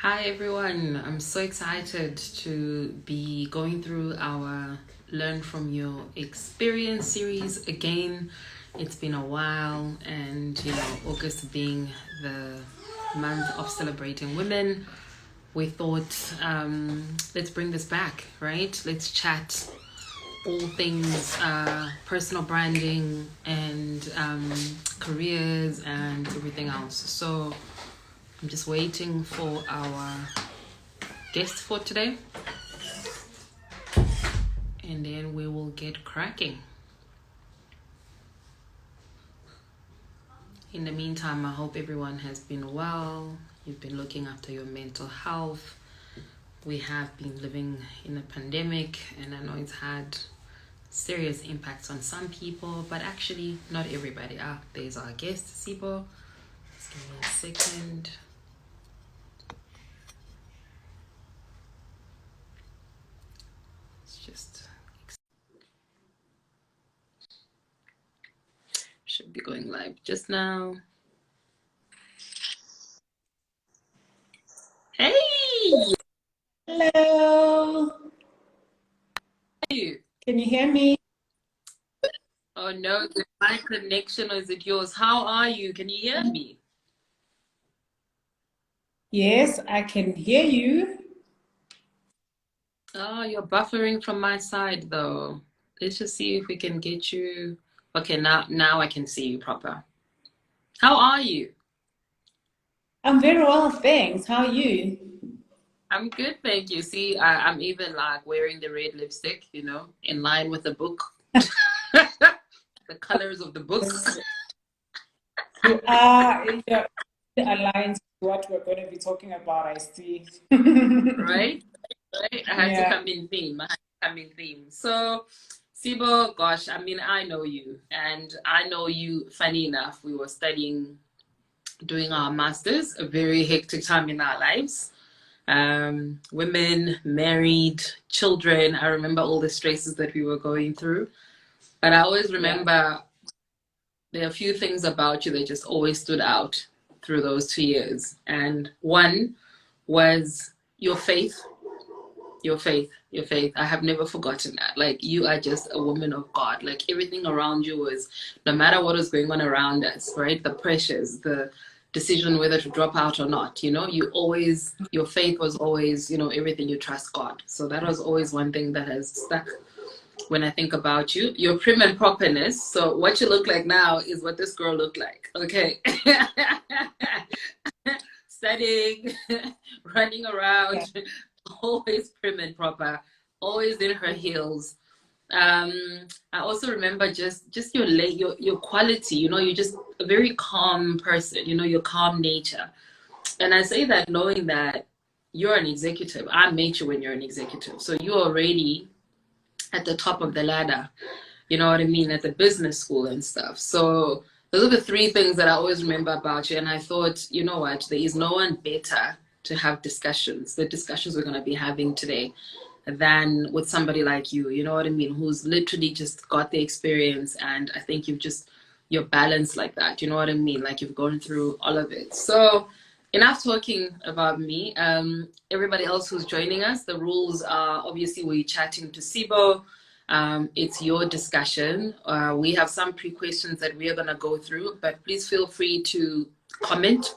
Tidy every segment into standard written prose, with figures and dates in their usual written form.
Hi everyone, I'm so excited to be going through our Learn from Your Experience series again. It's been a while, and August being the month of celebrating women, we thought let's bring this back, right? Let's chat all things personal branding and careers and everything else. So I'm just waiting for our guest for today, and then we will get cracking. In the meantime, I hope everyone has been well. You've been looking after your mental health. We have been living in a pandemic, and I know it's had serious impacts on some people, but actually not everybody. There's our guest, Sibo. Just give me a second. Just should be going live just now. Hey! Hello. Hey! Can you hear me? Oh no, is it my connection or is it yours? How are you? Can you hear me? Yes, I can hear you. Oh, you're buffering from my side though. Let's just see if we can get you. Okay, now I can see you proper. How are you? I'm very well, thanks. How are you? I'm good, thank you. See, I'm even like wearing the red lipstick, in line with the book. The colors of the book. You are aligned to what we're going to be talking about, I see. Right? Right? I had to Yeah. come in theme. So, Sibo, gosh, I mean, I know you, and I know you. Funny enough, we were studying, doing our masters, a very hectic time in our lives. Women, married, children. I remember all the stresses that we were going through, but I always remember there are a few things about you that just always stood out through those 2 years, and one was your faith. Your faith. I have never forgotten that. Like, you are just a woman of God. Like, everything around you was, no matter what was going on around us, right? The pressures, the decision whether to drop out or not, your faith was always, everything, you trust God. So that was always one thing that has stuck when I think about you. Your prim and properness. So what you look like now is what this girl looked like. Okay. Studying, running around, always prim and proper, always in her heels. I also remember just your quality. You're just a very calm person. Your calm nature. And I say that knowing that you're an executive. I met you when you're an executive, so you're already at the top of the ladder. You know what I mean, at the business school and stuff. So those are the three things that I always remember about you. And I thought, you know what, there is no one better to have discussions, the discussions we're going to be having today, than with somebody like you know what I mean, who's literally just got the experience. And I think you're balanced like that. You know what I mean? Like, you've gone through all of it. So enough talking about me. Everybody else who's joining us, the rules are obviously we're chatting to Sibo. It's your discussion. We have some pre-questions that we are going to go through, but please feel free to comment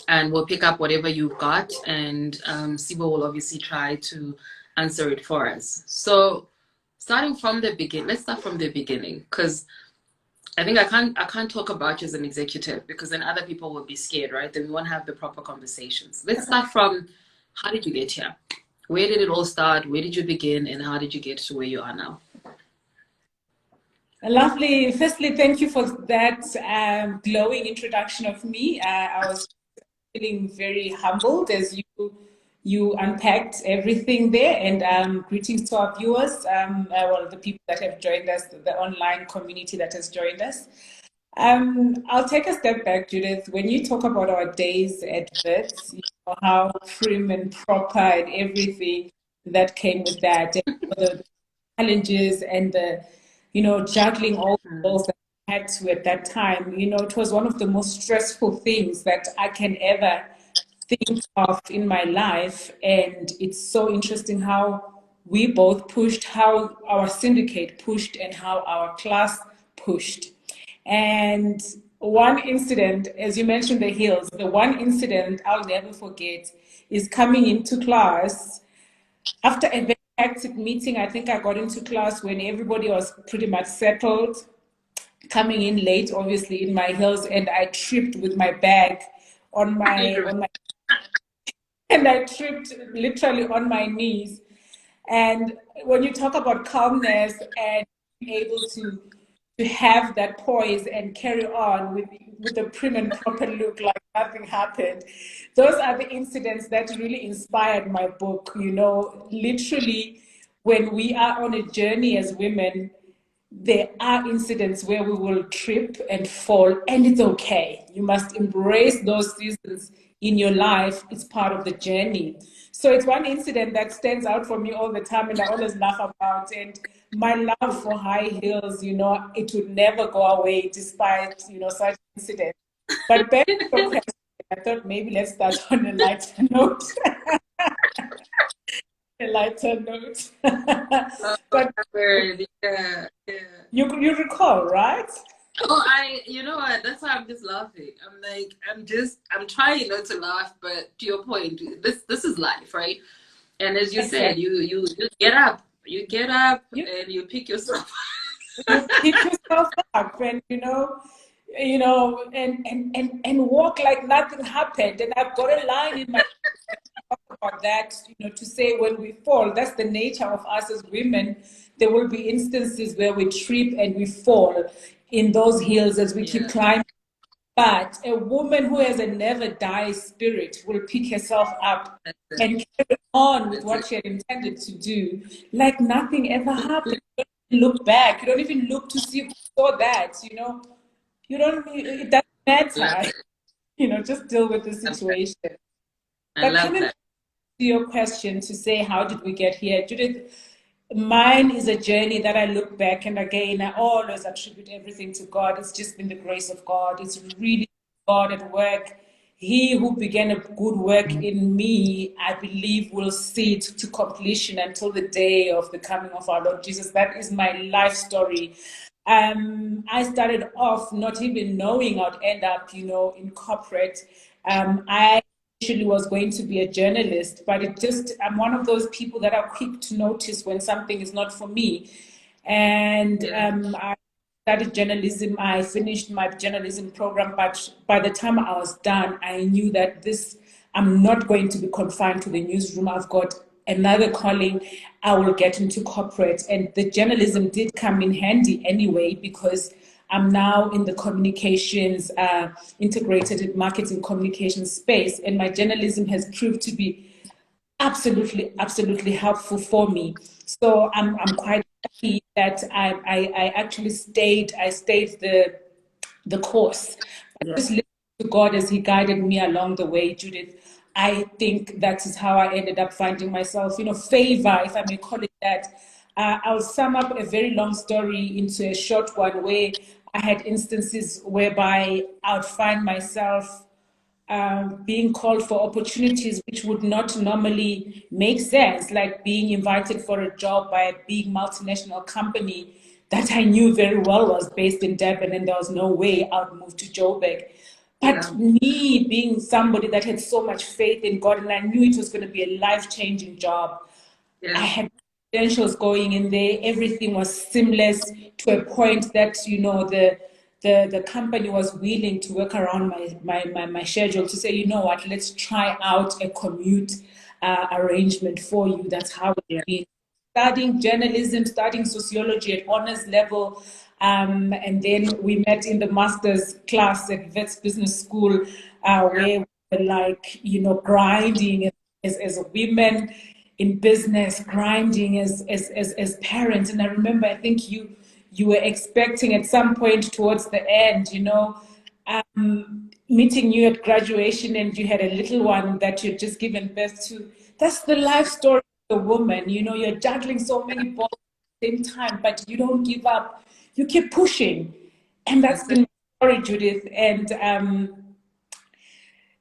and we'll pick up whatever you've got, and Sibo will obviously try to answer it for us. So starting from the beginning, let's start from the beginning, because I think I can't talk about you as an executive, because then other people will be scared, right? Then we won't have the proper conversations. Let's start from, how did you get here? Where did it all start? Where did you begin? And how did you get to where you are now? Lovely. Firstly, thank you for that glowing introduction of me. I was feeling very humbled as you unpacked everything there. And greetings to our viewers, the people that have joined us, the online community that has joined us. I'll take a step back, Judith. When you talk about our days at Wits, how prim and proper and everything that came with that, and the challenges and the, juggling all the balls that I had to at that time. It was one of the most stressful things that I can ever think of in my life. And it's so interesting how we both pushed, how our syndicate pushed, and how our class pushed. And one incident, as you mentioned, the hills, the one incident I'll never forget is coming into class after a very hectic meeting. I think I got into class when everybody was pretty much settled, coming in late, obviously, in my heels, and I tripped with my bag on my and I tripped literally on my knees. And when you talk about calmness and being able to have that poise and carry on with a prim and proper look like nothing happened, those are the incidents that really inspired my book. You know, literally, when we are on a journey as women, there are incidents where we will trip and fall, and it's okay. You must embrace those seasons in your life. It's part of the journey. So it's one incident that stands out for me all the time, and I always laugh about. And my love for high heels, you know, it would never go away despite, you know, such incidents. But back to your question, I thought maybe let's start on a lighter note. A lighter note. But yeah. you recall, right? Oh, you know what? That's why I'm just laughing. I'm like, I'm trying not to laugh, but to your point, this is life, right? And as you said, Exactly. you get up, and you pick yourself You pick yourself up, and and walk like nothing happened. And I've got a line in my book about that, to say when we fall, that's the nature of us as women. There will be instances where we trip and we fall in those hills as we keep Yeah, climbing. But a woman who has a never die spirit will pick herself up that's it. and carry on with That's it. what she had intended to do, like nothing ever happened. You don't even look back. You don't even look to see who saw that. You don't. It doesn't Love matter. it. Just deal with the Love that. situation. I But love coming that. back to your question to say, how did we get here, Judith? Mine is a journey that I look back, and again, I always attribute everything to God. It's just been the grace of God. It's really God at work. He who began a good work in me, I believe, will see it to completion until the day of the coming of our Lord Jesus. That is my life story. I started off not even knowing I'd end up, in corporate. I initially was going to be a journalist, but I'm one of those people that are quick to notice when something is not for me. And Yeah, I studied journalism. I finished my journalism program, but by the time I was done, I knew that I'm not going to be confined to the newsroom. I've got another calling. I will get into corporate. And the journalism did come in handy anyway, because I'm now in the communications, integrated marketing communications space, and my journalism has proved to be absolutely, absolutely helpful for me. So I'm quite happy that I actually stayed. I stayed the course. I yeah, just listened to God as He guided me along the way, Judith. I think that is how I ended up finding myself, favor, if I may call it that. I'll sum up a very long story into a short one, where I had instances whereby I would find myself being called for opportunities which would not normally make sense, like being invited for a job by a big multinational company that I knew very well was based in Durban, and there was no way I would move to Joburg. But yeah, me being somebody that had so much faith in God, and I knew it was going to be a life-changing job, I yeah, had credentials going in there. Everything was seamless to a point that the company was willing to work around my schedule, to say, you know what, let's try out a commute arrangement for you. That's how it's yeah, been. Studying journalism, studying sociology at honors level, and then we met in the master's class at Vets Business School, where we were like, grinding as women in business, grinding as parents. And I remember, I think you were expecting at some point towards the end, meeting you at graduation, and you had a little one that you'd just given birth to. That's the life story of a woman. You're juggling so many balls at the same time, but you don't give up. You keep pushing. And that's that's it. been my story, Judith. And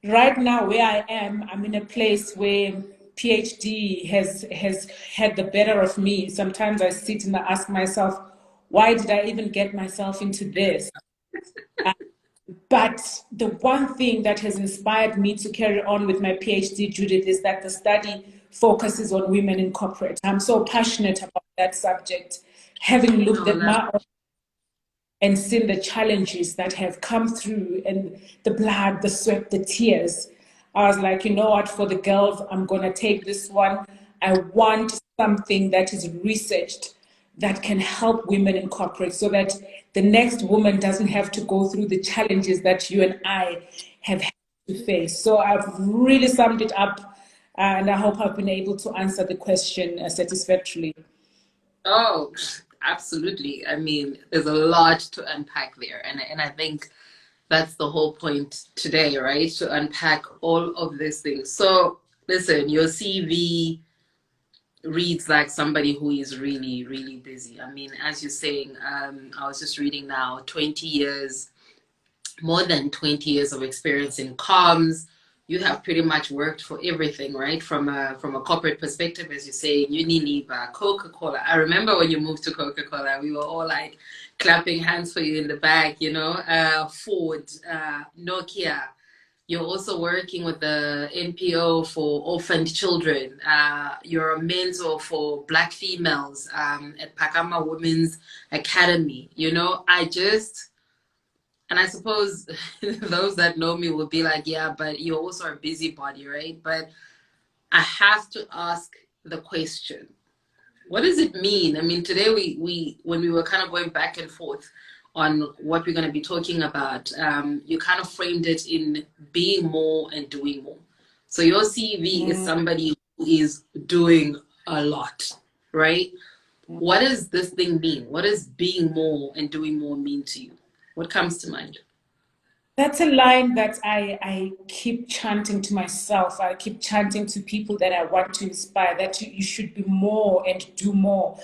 right now where I am, I'm in a place where PhD has had the better of me. Sometimes I sit and I ask myself, why did I even get myself into this? But the one thing that has inspired me to carry on with my PhD, Judith, is that the study focuses on women in corporate. I'm so passionate about that subject, having looked Oh, at my own and seen the challenges that have come through and the blood, the sweat, the tears. I was like, you know what, for the girls, I'm going to take this one. I want something that is researched that can help women in corporate so that the next woman doesn't have to go through the challenges that you and I have had to face. So I've really summed it up, and I hope I've been able to answer the question satisfactorily. oh, absolutely. I mean, there's a lot to unpack there. And I think that's the whole point today, right? To unpack all of these things. So, listen, your CV reads like somebody who is really, really busy. I mean, as you're saying, I was just reading now, 20 years, more than 20 years of experience in comms. You have pretty much worked for everything, right? From a corporate perspective, as you say, Unilever, Coca-Cola. I remember when you moved to Coca-Cola, we were all like clapping hands for you in the back, you know, Ford, Nokia. You're also working with the NPO for orphaned children. You're a mentor for Black females at Pakama Women's Academy. You know, and I suppose those that know me will be like, yeah, but you're also a busybody, right? But I have to ask the question, what does it mean? I mean, today we when we were kind of going back and forth on what we're going to be talking about, you kind of framed it in being more and doing more. So your CV is somebody who is doing a lot, right? What does this thing mean? What does being more and doing more mean to you? What comes to mind? That's a line that I keep chanting to myself. I keep chanting to people that I want to inspire that you should be more and do more.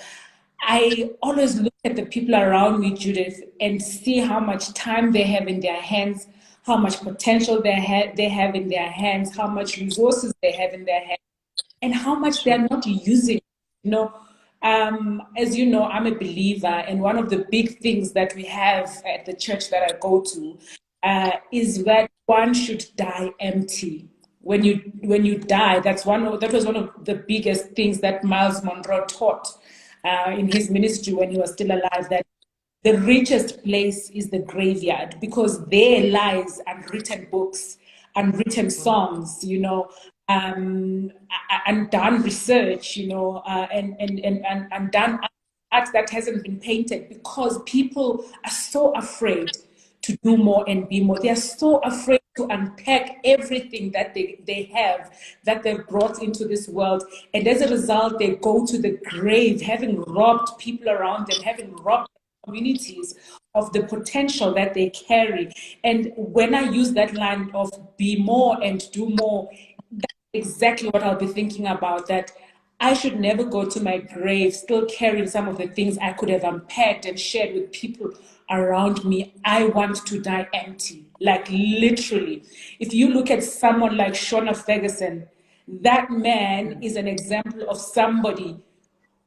I always look at the people around me, Judith, and see how much time they have in their hands, how much potential they have in their hands, how much resources they have in their hands, and how much they are not using. You know, as you know, I'm a believer, and one of the big things that we have at the church that I go to is that one should die empty. When you die, that was one of the biggest things that Miles Monroe taught in his ministry when he was still alive. That the richest place is the graveyard because there lies unwritten books, unwritten songs, you know, undone research, you know, and done art that hasn't been painted because people are so afraid to do more and be more. They are so afraid to unpack everything that they have, that they've brought into this world. And as a result, they go to the grave having robbed people around them, having robbed communities of the potential that they carry. And when I use that line of be more and do more, that's exactly what I'll be thinking about, that I should never go to my grave still carrying some of the things I could have unpacked and shared with people around me. I want to die empty, like literally. If you look at someone like Shona Ferguson, that man is an example of somebody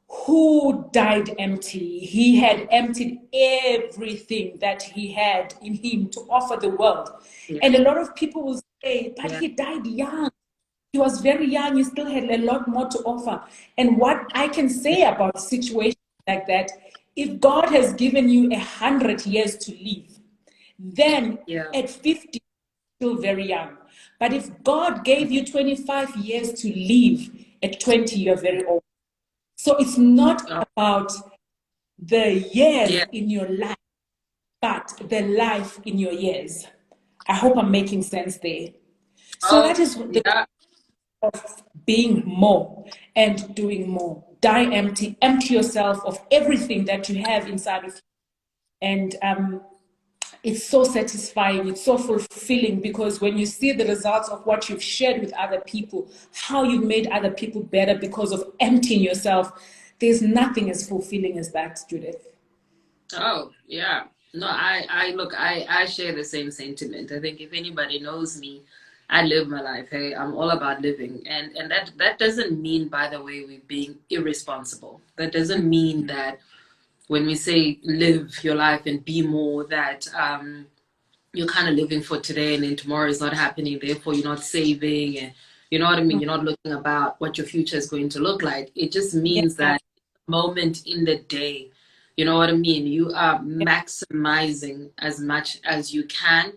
who died empty. He had emptied everything that he had in him to offer the world. Yeah. And a lot of people will say, but Yeah. he died young. He was very young. He still had a lot more to offer. And what I can say about situations like that, if God has given you 100 years to live, then Yeah. at 50, still very young. But if God gave you 25 years to live, at 20, you're very old. So it's not Oh, about the years yeah. in your life, but the life in your years. I hope I'm making sense there. So Oh, that is the yeah. of being more and doing more. Die empty, empty yourself of everything that you have inside of you. And it's so satisfying, it's so fulfilling because when you see the results of what you've shared with other people, how you've made other people better because of emptying yourself, there's nothing as fulfilling as that, Judith. Oh, yeah. No, I look, I share the same sentiment. I think if anybody knows me, I live my life. Hey, I'm all about living, and that doesn't mean, by the way, we're being irresponsible. That doesn't mean that when we say live your life and be more, that you're kind of living for today and then tomorrow is not happening. Therefore, you're not saving, and you know what I mean. You're not looking about what your future is going to look like. It just means Yeah. that moment in the day, you know what I mean. You are maximizing as much as you can,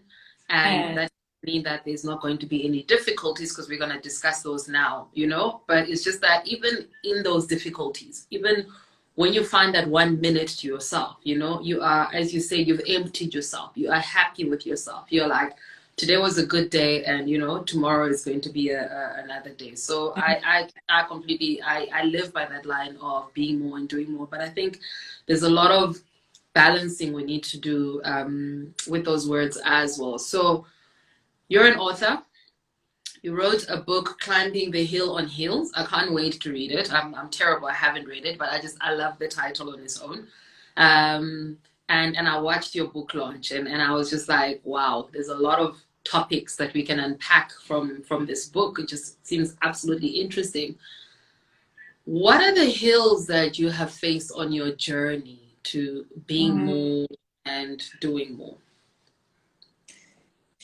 and that mean that there's not going to be any difficulties because we're going to discuss those now, you know. But it's just that even in those difficulties, even when you find that 1 minute to yourself, you know, you are, as you say, you've emptied yourself, you are happy with yourself, you're like, today was a good day, and you know, tomorrow is going to be another day. So I completely, I live by that line of being more and doing more. But I think there's a lot of balancing we need to do with those words as well. So you're an author. You wrote a book, Climbing the Hill on Heels. I can't wait to read it. I'm terrible. I haven't read it, but I love the title on its own. And I watched your book launch, and I was just like, wow, there's a lot of topics that we can unpack from this book. It just seems absolutely interesting. What are the hills that you have faced on your journey to being more and doing more?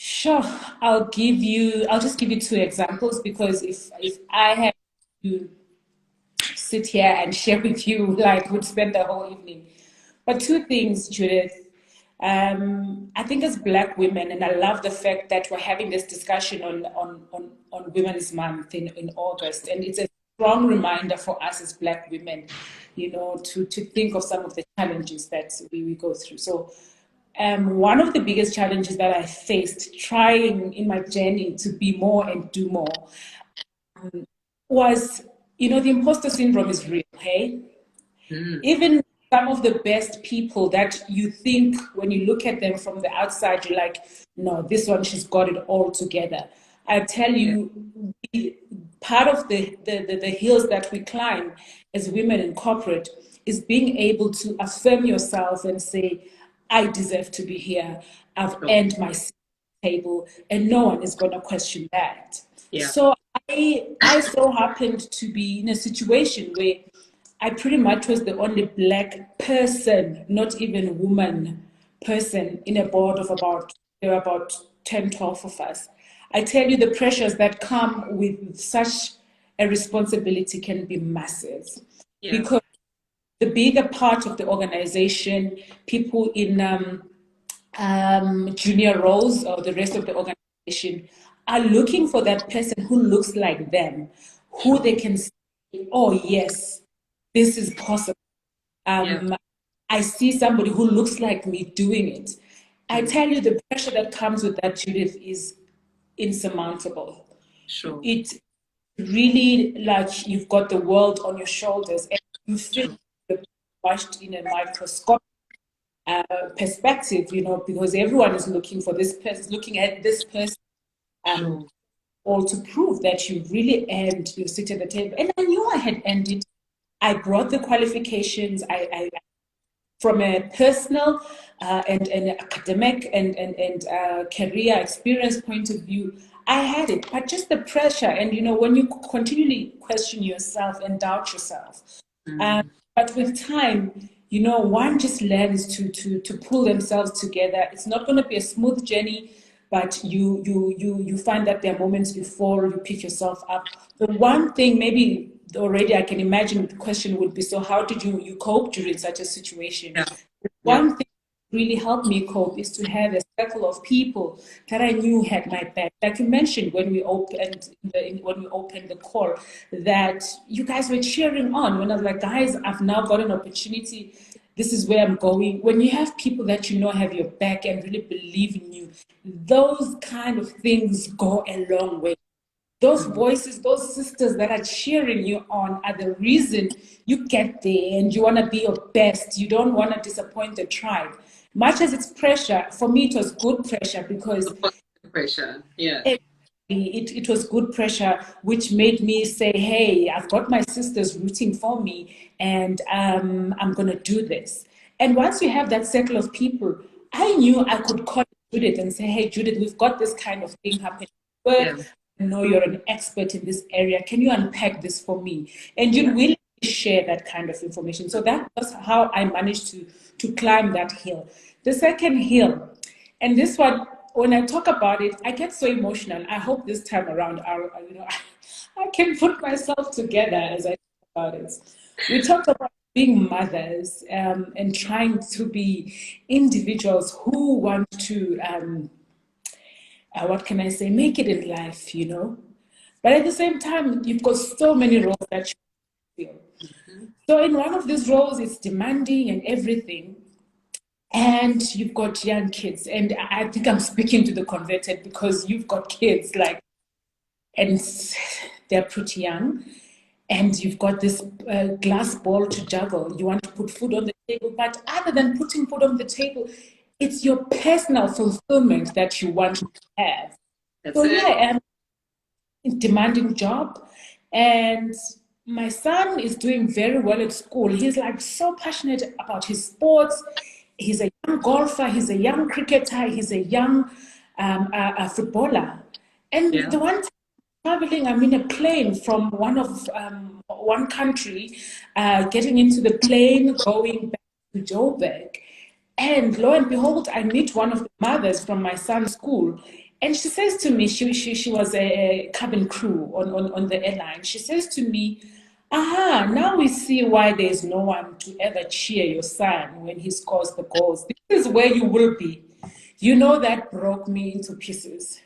Sure. I'll just give you two examples, because if I had to sit here and share with you, like, would spend the whole evening. But two things, Judith. I think as Black women, and I love the fact that we're having this discussion on Women's Month in August, and it's a strong reminder for us as Black women, you know, to think of some of the challenges that we go through. So one of the biggest challenges that I faced trying in my journey to be more and do more was, you know, the imposter syndrome is real, hey? Even some of the best people that you think, when you look at them from the outside, you're like, no, this one, she's got it all together. I tell you, part of the hills that we climb as women in corporate is being able to affirm yourself and say, I deserve to be here. I've earned my table, and no one is going to question that. Yeah. So I so happened to be in a situation where I pretty much was the only Black person, not even woman person, in a board of there were about 10, 12 of us. I tell you, the pressures that come with such a responsibility can be massive. Yeah. Because the bigger part of the organization, people in junior roles or the rest of the organization, are looking for that person who looks like them, who they can say, oh yes, this is possible. I see somebody who looks like me doing it. I tell you, the pressure that comes with that, Judith, is insurmountable. Sure. It's really like you've got the world on your shoulders, and you feel watched in a microscopic perspective, you know, because everyone is looking for this person, looking at this person, all to prove that you really earned your seat at the table. And I knew I had earned it. I brought the qualifications. I from a personal and academic and career experience point of view, I had it. But just the pressure, and you know, when you continually question yourself and doubt yourself, but with time, you know, one just learns to pull themselves together. It's not going to be a smooth journey, but you find that there are moments before you pick yourself up. The one thing, maybe already I can imagine the question would be, so how did you cope during such a situation? One thing really helped me cope is to have a circle of people that I knew had my back. Like you mentioned when we opened the call, that you guys were cheering on. When I was like, guys, I've now got an opportunity. This is where I'm going. When you have people that you know have your back and really believe in you, those kind of things go a long way. Those voices, those sisters that are cheering you on are the reason you get there, and you want to be your best. You don't want to disappoint the tribe. Much as it's pressure, for me it was good pressure, because pressure, yeah. It was good pressure, which made me say, hey, I've got my sisters rooting for me, and I'm going to do this. And once you have that circle of people, I knew I could call Judith and say, hey, Judith, we've got this kind of thing happening. work. Yeah. I know you're an expert in this area. Can you unpack this for me? And you'd willingly share that kind of information. So that was how I managed to climb that hill. The second hill, and this one, when I talk about it, I get so emotional. I hope this time around, I can put myself together as I talk about it. We talked about being mothers and trying to be individuals who want to, what can I say, make it in life, But at the same time, you've got so many roles that you feel. So in one of these roles, it's demanding and everything. And you've got young kids. And I think I'm speaking to the converted because you've got kids and they're pretty young. And you've got this glass ball to juggle. You want to put food on the table. But other than putting food on the table, it's your personal fulfillment that you want to have. That's it. Yeah, demanding job, and my son is doing very well at school. He's like so passionate about his sports. He's a young golfer, he's a young cricketer, he's a young footballer. And the one time traveling, I'm in a plane from one country, getting into the plane, going back to Joburg. And lo and behold, I meet one of the mothers from my son's school. And she says to me, she was a cabin crew on the airline. She says to me, now we see why there's no one to ever cheer your son when he scores the goals. This is where you will be. That broke me into pieces.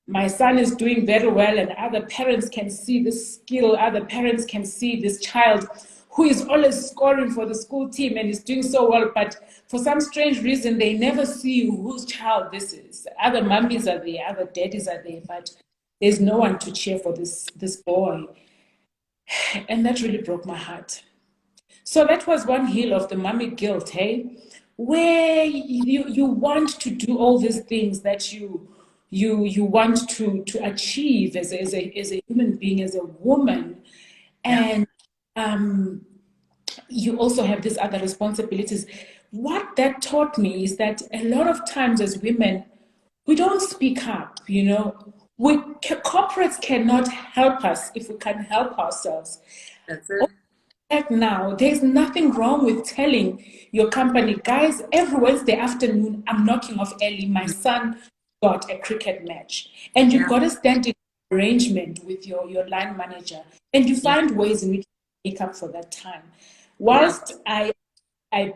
My son is doing very well, and other parents can see this skill. Other parents can see this child who is always scoring for the school team and is doing so well, but for some strange reason, they never see whose child this is. Other mummies are there, other daddies are there, but there's no one to cheer for this boy. And that really broke my heart. So that was one hill of the mummy guilt, hey? Where you want to do all these things that you want to achieve as a human being, as a woman. And you also have these other responsibilities. What that taught me is that a lot of times as women, we don't speak up, corporates cannot help us if we can't help ourselves. That's it. Now, there's nothing wrong with telling your company, guys, every Wednesday afternoon, I'm knocking off early. My son got a cricket match. And you've got to stand in arrangement with your line manager. And you find ways in which you make up for that time. Whilst I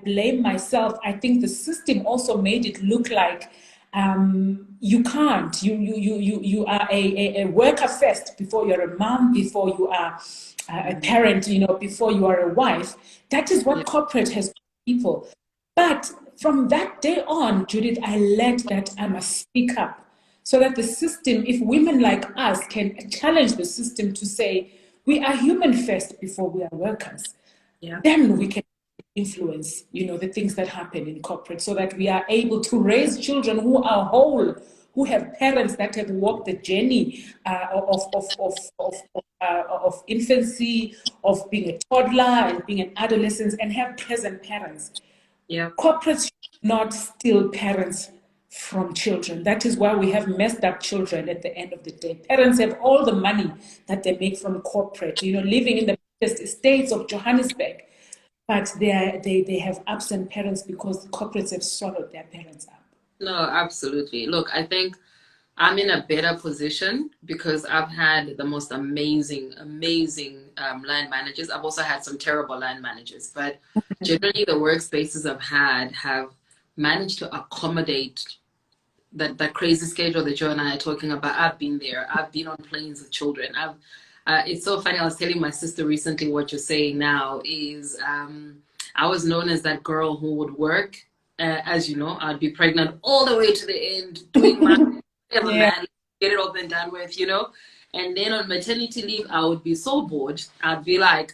blame myself, I think the system also made it look like you can't. You are a worker first before you're a mom, before you are a parent, before you are a wife. That is what corporate has taught people. But from that day on, Judith, I learned that I must speak up so that the system, if women like us can challenge the system to say, we are human first before we are workers, then we can influence, the things that happen in corporate so that we are able to raise children who are whole, who have parents that have walked the journey of infancy, of being a toddler and being an adolescent, and have present parents. Corporates should not steal parents from children. That is why we have messed up children at the end of the day. Parents have all the money that they make from corporate, living in the biggest estates of Johannesburg, but they have absent parents because corporates have swallowed their parents up. No, absolutely. Look, I think I'm in a better position because I've had the most amazing line managers. I've also had some terrible line managers, but generally the workspaces I've had have managed to accommodate that crazy schedule that Joe and I are talking about. I've been there. I've been on planes with children. It's so funny. I was telling my sister recently what you're saying now is I was known as that girl who would work. As you know, I'd be pregnant all the way to the end, doing my man, get it all been done with, And then on maternity leave, I would be so bored. I'd be like,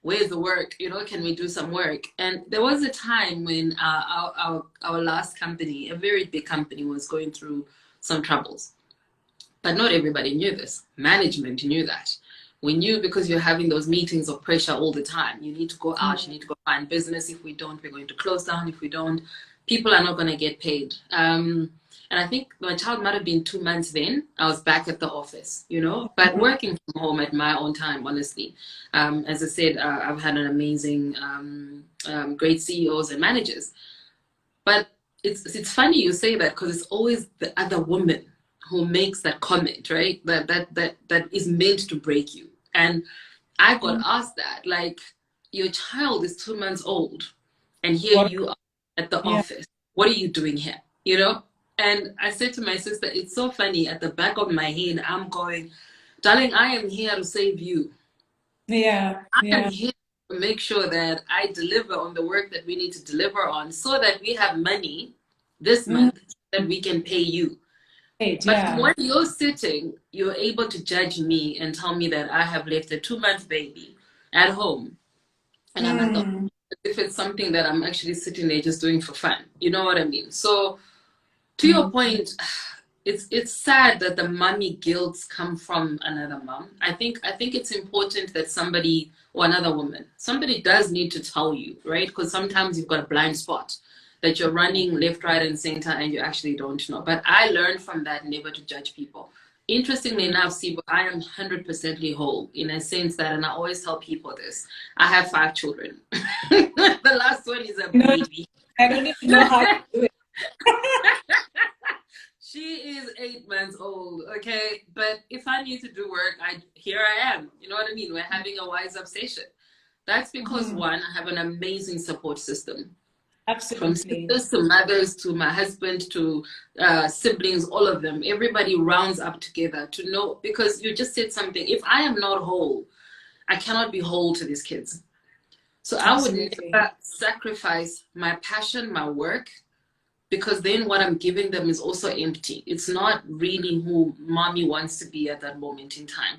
where's the work? Can we do some work? And there was a time when our last company, a very big company, was going through some troubles. But not everybody knew this. Management knew that. We knew because you're having those meetings of pressure all the time. You need to go out, you need to go find business. If we don't, we're going to close down. If we don't, people are not going to get paid. And And I think my child might have been 2 months then. I was back at the office, you know, but working from home at my own time, honestly. As I said, I've had an amazing, great CEOs and managers. But it's funny you say that, because it's always the other woman who makes that comment, right? That is meant to break you. And I got asked that, like, your child is 2 months old, and here What? you are at the Yeah. office. What are you doing here? You know? And I said to my sister, it's so funny. At the back of my head, I'm going, darling, I am here to save you. Yeah. I am Yeah. here to make sure that I deliver on the work that we need to deliver on, so that we have money this Mm. month that we can pay you. Great. But from Yeah. where you're sitting, you're able to judge me and tell me that I have left a 2 month baby at home, and I'm at the, Mm. if it's something that I'm actually sitting there just doing for fun. You know what I mean? So to your Mm. point, it's sad that the mommy guilts come from another mom. I think it's important that somebody, or another woman, somebody does need to tell you, right? Because sometimes you've got a blind spot that you're running left, right, and center, and you actually don't know. But I learned from that never to judge people. Interestingly enough, Sibo, I am 100% whole, in a sense that, and I always tell people this, I have 5 children. The last one is a No, baby. I don't even know how to do it. She is 8 months old, okay? But if I need to do work, here I am. You know what I mean? We're having a YzeUp session. That's because, Mhm. one, I have an amazing support system. From Absolutely. sisters to mothers to my husband to siblings, all of them. Everybody rounds up together to know, because you just said something. If I am not whole, I cannot be whole to these kids. So I would Absolutely. never sacrifice my passion, my work, because then what I'm giving them is also empty. It's not really who mommy wants to be at that moment in time.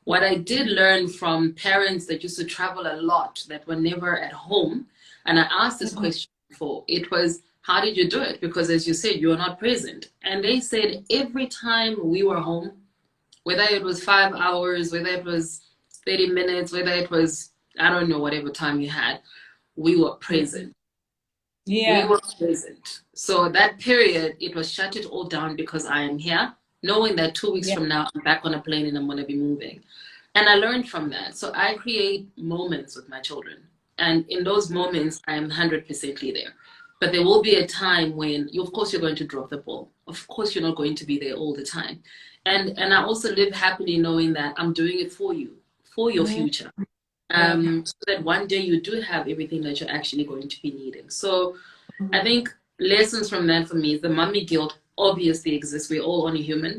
What I did learn from parents that used to travel a lot, that were never at home, and I asked this Mhm. question before, it was, how did you do it? Because as you said, you were not present. And they said every time we were home, whether it was 5 hours, whether it was 30 minutes, whether it was, I don't know, whatever time you had, we were present. We Yeah. were present. So that period, it was shut it all down, because I am here, knowing that 2 weeks Yeah. from now, I'm back on a plane and I'm going to be moving. And I learned from that. So I create moments with my children. And in those moments, I am 100% there. But there will be a time when, of course, you're going to drop the ball. Of course, you're not going to be there all the time. And I also live happily knowing that I'm doing it for you, for your Mhm. future. Yeah. So that one day you do have everything that you're actually going to be needing. So I think lessons from that for me is the mommy guilt obviously exists. We're all only human.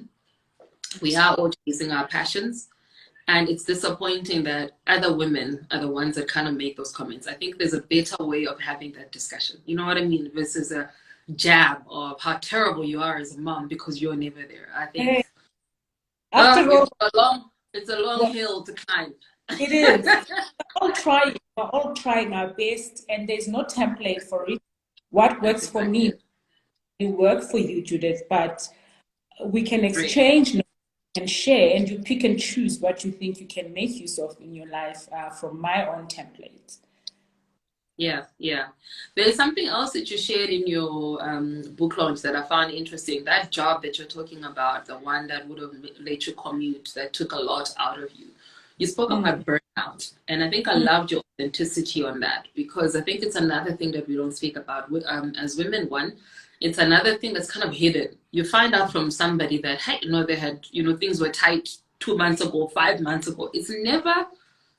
We are all chasing our passions. And it's disappointing that other women are the ones that kind of make those comments. I think there's a better way of having that discussion. You know what I mean? Versus a jab of how terrible you are as a mom because you're never there. I think Hey, after all, it's a long well, hill to climb. it is. We're all trying our best, and there's no template for it. What That's works for exactly me it. will work for you, Judith, but we can Great. exchange knowledge and share, and you pick and choose what you think you can make use of in your life from my own template. Yeah, yeah. There's something else that you shared in your book launch that I found interesting. That job that you're talking about, the one that would have let you commute, that took a lot out of you. You spoke Mm. about burnout, and I think I Mm. loved your authenticity on that, because I think it's another thing that we don't speak about as women. One, it's another thing that's kind of hidden. You find out from somebody that, hey, they had, things were tight 2 months ago, 5 months ago. It's never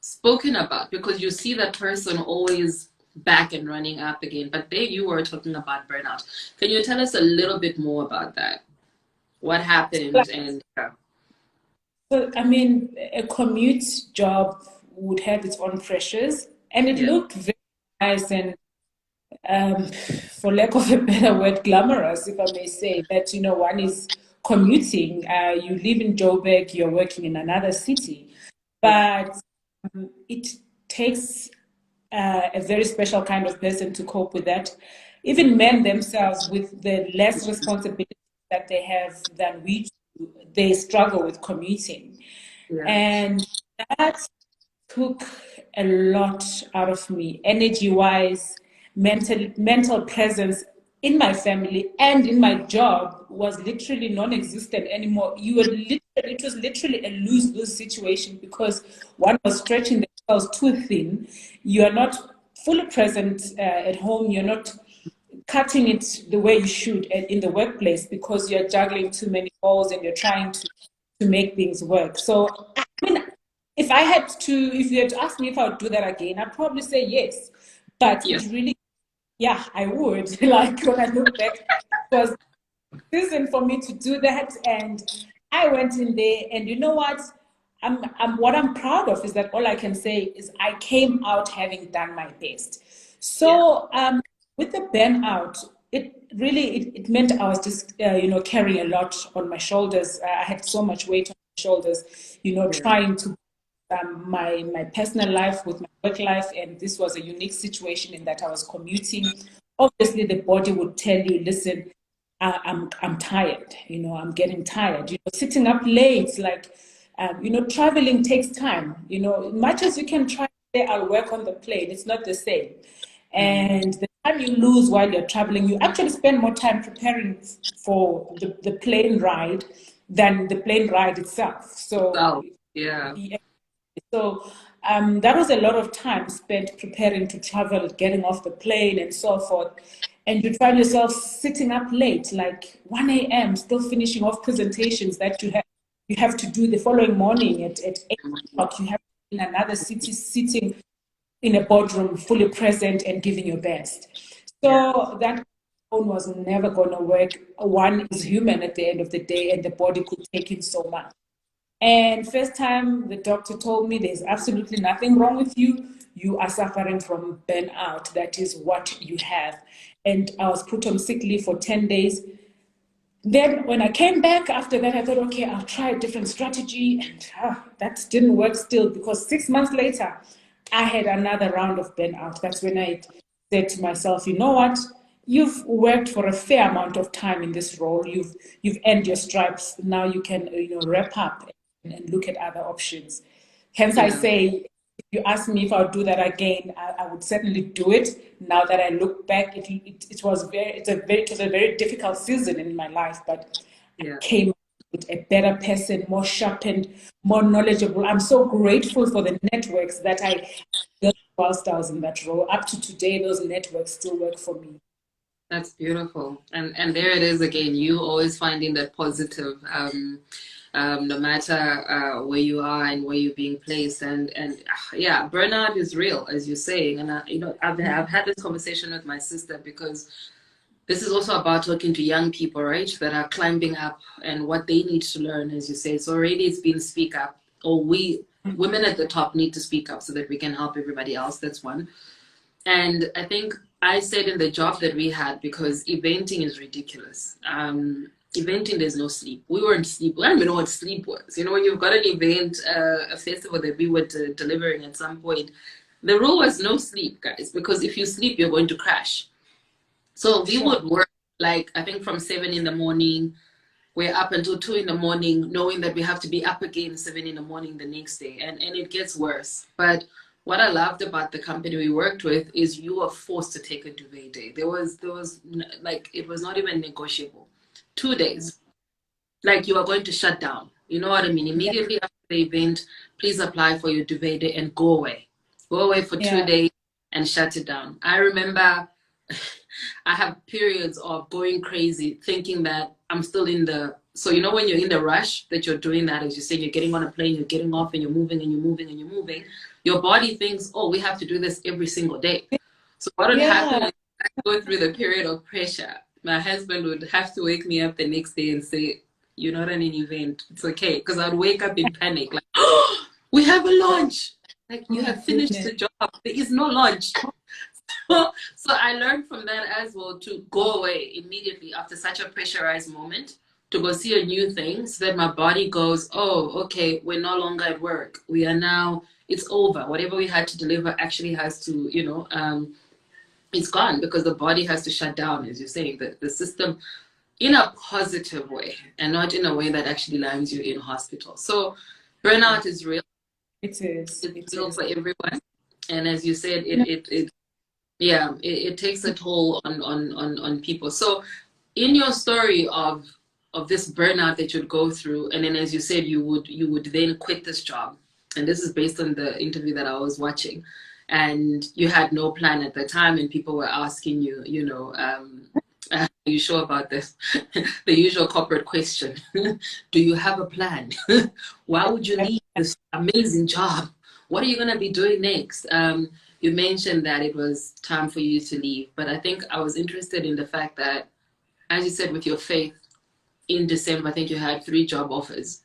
spoken about, because you see that person always back and running up again. But there you were talking about burnout. Can you tell us a little bit more about that? What happened? And So, I mean, a commute job would have its own pressures, and it yeah, looked very nice and, for lack of a better word, glamorous, if I may say, that, one is commuting. You live in Joburg, you're working in another city, yeah, but it takes a very special kind of person to cope with that. Even men themselves, with the less responsibility that they have than we do, they struggle with commuting. yeah, And that took a lot out of me, energy wise, mental presence. in my family and in my job was literally non-existent anymore. It was literally a lose-lose situation because one was stretching themselves too thin. You are not fully present at home. You're not cutting it the way you should in the workplace because you're juggling too many balls and you're trying to make things work. So, I mean, if you had to ask me if I would do that again, I'd probably say yes. But Yeah. it really, yeah, I would. Like when I look back, it was reason for me to do that. And I went in there, and you know what? What I'm proud of is that all I can say is I came out having done my best. Yeah. So with the burnout, it meant I was just carrying a lot on my shoulders. I had so much weight on my shoulders, trying to my personal life with my work life, and this was a unique situation in that I was commuting. Obviously, the body would tell you, "Listen, I'm tired. I'm getting tired. Sitting up late, like, traveling takes time. Much as you can try to say, I'll work on the plane, it's not the same. And the time you lose while you're traveling, you actually spend more time preparing for the plane ride than the plane ride itself. So, Wow. Yeah. yeah, so that was a lot of time spent preparing to travel, getting off the plane, and so forth. And you find yourself sitting up late, like 1 a.m., still finishing off presentations that you have to do the following morning at 8 o'clock. You have to be in another city, sitting in a boardroom, fully present and giving your best. Yeah. So that phone was never going to work. One is human at the end of the day, and the body could take in so much. And first time the doctor told me there's absolutely nothing wrong with you. You are suffering from burnout. That is what you have. And I was put on sick leave for 10 days. Then when I came back after that, I thought, okay, I'll try a different strategy. And that didn't work still because 6 months later, I had another round of burnout. That's when I said to myself, you know what? You've worked for a fair amount of time in this role. You've earned your stripes. Now you can wrap up and look at other options. Hence, I Yeah. say, if you ask me if I would do that again, I would certainly do it. Now that I look back, it was a very difficult season in my life, but I Yeah. came out a better person, more sharpened, more knowledgeable. I'm so grateful for the networks that I built whilst I was in that role. Up to today, those networks still work for me. That's beautiful. And there it is again, you always finding that positive, no matter where you are and where you're being placed. And yeah, burnout is real, as you're saying. And I've had this conversation with my sister because this is also about talking to young people, right, that are climbing up and what they need to learn, as you say. So already it's been speak up, or we women at the top need to speak up so that we can help everybody else. That's one. And I think I said in the job that we had, because eventing is ridiculous. Eventing, there's no sleep. We weren't sleep. I don't even know what sleep was. When you've got an event, a festival that we were delivering at some point, the rule was no sleep, guys, because if you sleep, you're going to crash. So we Sure. would work, like, I think from 7 in the morning, we're up until 2 in the morning, knowing that we have to be up again 7 in the morning the next day. And it gets worse. But what I loved about the company we worked with is you were forced to take a duvet day. There was like, it was not even negotiable. 2 days. Like, you are going to shut down. You know what I mean? Yeah. Immediately after the event, please apply for your duvet day and go away. Go away for two Yeah. days and shut it down. I remember I have periods of going crazy, thinking that I'm still in the. So, when you're in the rush that you're doing that, as you say, you're getting on a plane, you're getting off, and you're moving and you're moving and you're moving, your body thinks, oh, we have to do this every single day. So, what would happen Yeah. is I go through the period of pressure. My husband would have to wake me up the next day and say, you're not at an event. It's okay. Because I'd wake up in panic, like, oh, we have a launch. Like, Oh you my have finished goodness. the job. There is no launch. So I learned from that as well to go away immediately after such a pressurized moment to go see a new thing so that my body goes, oh, okay, we're no longer at work. We are now, it's over. Whatever we had to deliver actually has to, it's gone because the body has to shut down, as you're saying, the system in a positive way and not in a way that actually lands you in hospital. So burnout is real. It is. It's It real is. for everyone. And as you said, You know, it Yeah, it takes a toll on people. So in your story of this burnout that you'd go through, and then as you said, you would then quit this job. And this is based on the interview that I was watching. And you had no plan at the time, and people were asking you, are you sure about this? The usual corporate question. Do you have a plan? Why would you leave this amazing job? What are you going to be doing next? You mentioned that it was time for you to leave, but I think I was interested in the fact that, as you said, with your faith, in December, I think you had 3 job offers.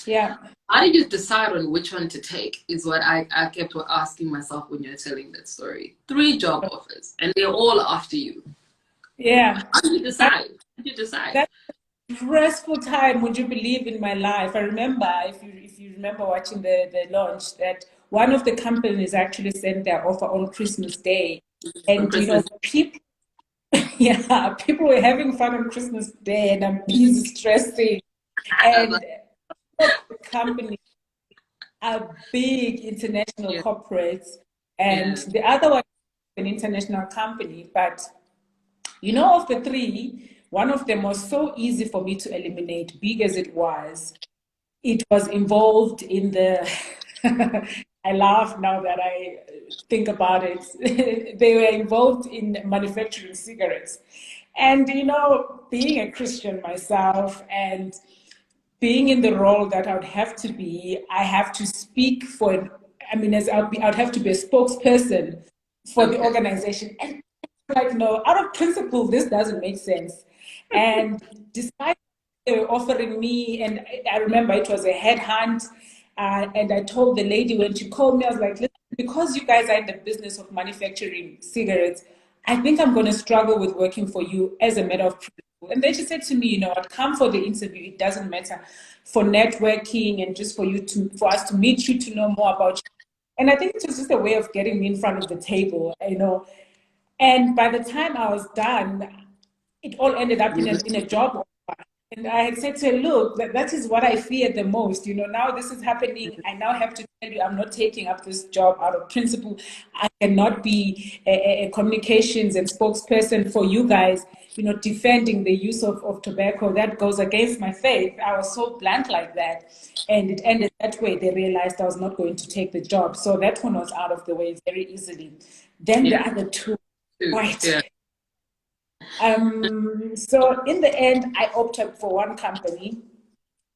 Yeah. How did you decide on which one to take? Is what I kept asking myself when you're telling that story. 3 job offers, and they're all after you. Yeah. How did you decide? How did you decide? That stressful time, would you believe, in my life? I remember, if you remember watching the launch, that one of the companies actually sent their offer on Christmas Day. On And, Christmas. people, yeah, people were having fun on Christmas Day, and I'm busy stressing. And the company are big international Yeah. corporates, and Yeah. the other one is an international company. But, of the 3, one of them was so easy for me to eliminate, big as it was. It was involved in the, I laugh now that I think about it. They were involved in manufacturing cigarettes. And, being a Christian myself, and being in the role that I would have to be, I have to speak for, as I'd have to be a spokesperson for the Okay. organization. And like, no, out of principle, this doesn't make sense. And despite they were offering me, and I remember it was a headhunt, and I told the lady when she called me, I was like, listen, because you guys are in the business of manufacturing cigarettes, I think I'm going to struggle with working for you as a matter of principle. And then she said to me, I'd come for the interview. It doesn't matter, for networking and just for us to meet you, to know more about you. And I think it was just a way of getting me in front of the table, And by the time I was done, it all ended up in a job offer. And I had said to her, look, that is what I fear the most. Now this is happening. I now have to tell you, I'm not taking up this job out of principle. I cannot be a communications and spokesperson for you guys, defending the use of tobacco. That goes against my faith. I was so blunt like that. And it ended that way. They realized I was not going to take the job. So that one was out of the way very easily. Then the other 2, right. Yeah. So in the end, I opted for one company,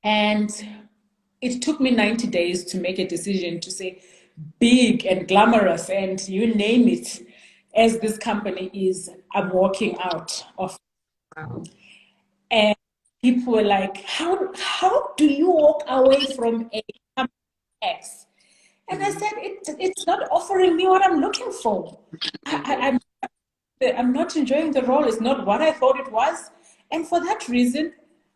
and it took me 90 days to make a decision to say, big and glamorous and you name it, as this company is, I'm walking out of. Wow. And people were like, how do you walk away from a company X? And I said, it's not offering me what I'm looking for. I'm not enjoying the role. It's not what I thought it was. And for that reason,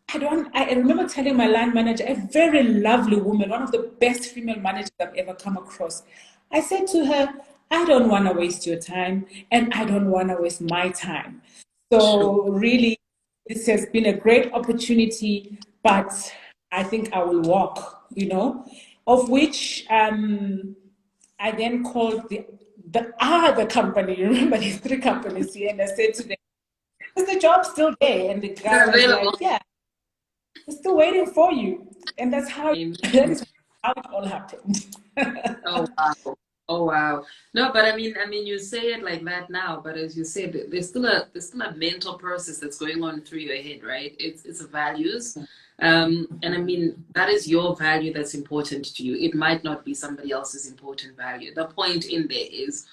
I remember telling my line manager, a very lovely woman, one of the best female managers I've ever come across. I said to her, I don't want to waste your time, and I don't want to waste my time. So really, this has been a great opportunity, but I think I will walk, of which I then called the other company. Remember, there's 3 companies here, and I said to them, is the job still there? And the guy was like, yeah, we're still waiting for you. And that is how it all happened. Oh wow. Oh wow. No, but I mean, you say it like that now, but as you said, there's still a mental process that's going on through your head, right? It's values. And I mean, that is your value that's important to you. It might not be somebody else's important value. The point in there is,